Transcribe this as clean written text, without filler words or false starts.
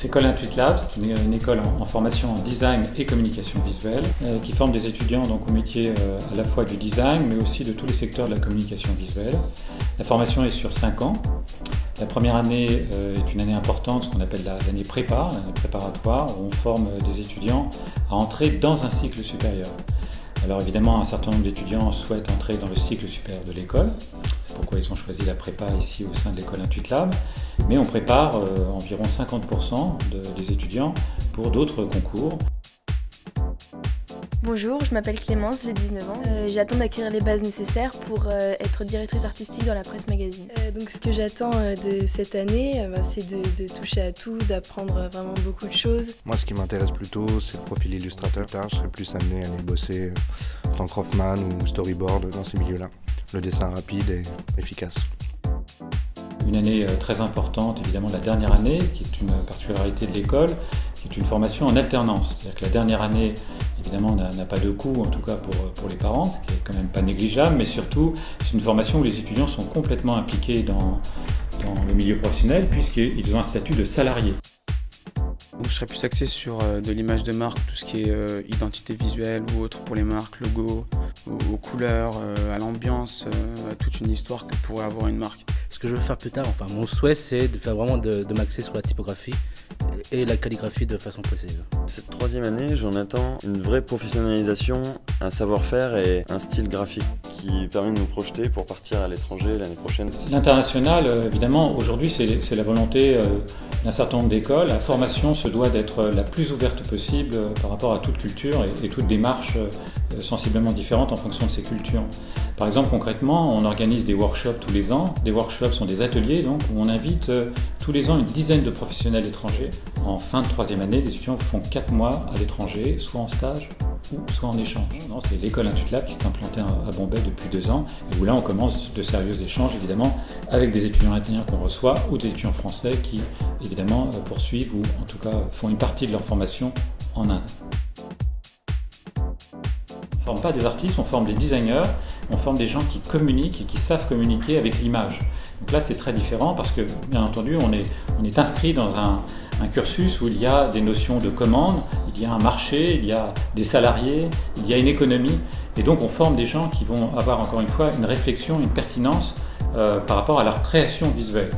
L'école Intuit Labs, c'est une école en formation en design et communication visuelle, qui forme des étudiants donc, au métier à la fois du design, mais aussi de tous les secteurs de la communication visuelle. La formation est sur 5 ans. La première année est une année importante, ce qu'on appelle l'année prépa, l'année préparatoire, où on forme des étudiants à entrer dans un cycle supérieur. Alors évidemment, un certain nombre d'étudiants souhaitent entrer dans le cycle supérieur de l'école. C'est pourquoi ils ont choisi la prépa ici au sein de l'école Intuit Lab. Mais on prépare environ 50% des étudiants pour d'autres concours. Bonjour, je m'appelle Clémence, j'ai 19 ans. J'attends d'acquérir les bases nécessaires pour être directrice artistique dans la presse magazine. Donc ce que j'attends de cette année, c'est de toucher à tout, d'apprendre vraiment beaucoup de choses. Moi, ce qui m'intéresse plutôt, c'est le profil illustrateur. Je serai plus amené à aller bosser en tant que Hoffman ou storyboard dans ces milieux-là. Le dessin rapide et efficace. Une année très importante, évidemment la dernière année, qui est une particularité de l'école, qui est une formation en alternance. C'est-à-dire que la dernière année, évidemment, n'a pas de coût, en tout cas pour les parents, ce qui est quand même pas négligeable, mais surtout, c'est une formation où les étudiants sont complètement impliqués dans le milieu professionnel, puisqu'ils ont un statut de salarié. Donc, je serais plus axé sur de l'image de marque, tout ce qui est identité visuelle ou autre pour les marques, logo, aux couleurs, à l'ambiance, à toute une histoire que pourrait avoir une marque. Ce que je veux faire plus tard, enfin mon souhait, c'est de faire vraiment de m'axer sur la typographie et la calligraphie de façon précise. Cette troisième année, j'en attends une vraie professionnalisation, un savoir-faire et un style graphique qui permet de nous projeter pour partir à l'étranger l'année prochaine. L'international, évidemment, aujourd'hui, c'est la volonté d'un certain nombre d'écoles. La formation se doit d'être la plus ouverte possible par rapport à toute culture et toute démarche sensiblement différente en fonction de ces cultures. Par exemple, concrètement, on organise des workshops tous les ans. Des workshops sont des ateliers donc, où on invite tous les ans une dizaine de professionnels étrangers. En fin de troisième année, les étudiants font 4 mois à l'étranger, soit en stage ou soit en échange. C'est l'école Intuit Lab qui s'est implantée à Bombay depuis 2 ans et où là on commence de sérieux échanges évidemment avec des étudiants indiens qu'on reçoit ou des étudiants français qui évidemment poursuivent ou en tout cas font une partie de leur formation en Inde. On ne forme pas des artistes, on forme des designers, on forme des gens qui communiquent et qui savent communiquer avec l'image. Donc là c'est très différent parce que bien entendu on est inscrit dans un cursus où il y a des notions de commande, il y a un marché, il y a des salariés, il y a une économie et donc on forme des gens qui vont avoir encore une fois une réflexion, une pertinence par rapport à leur création visuelle.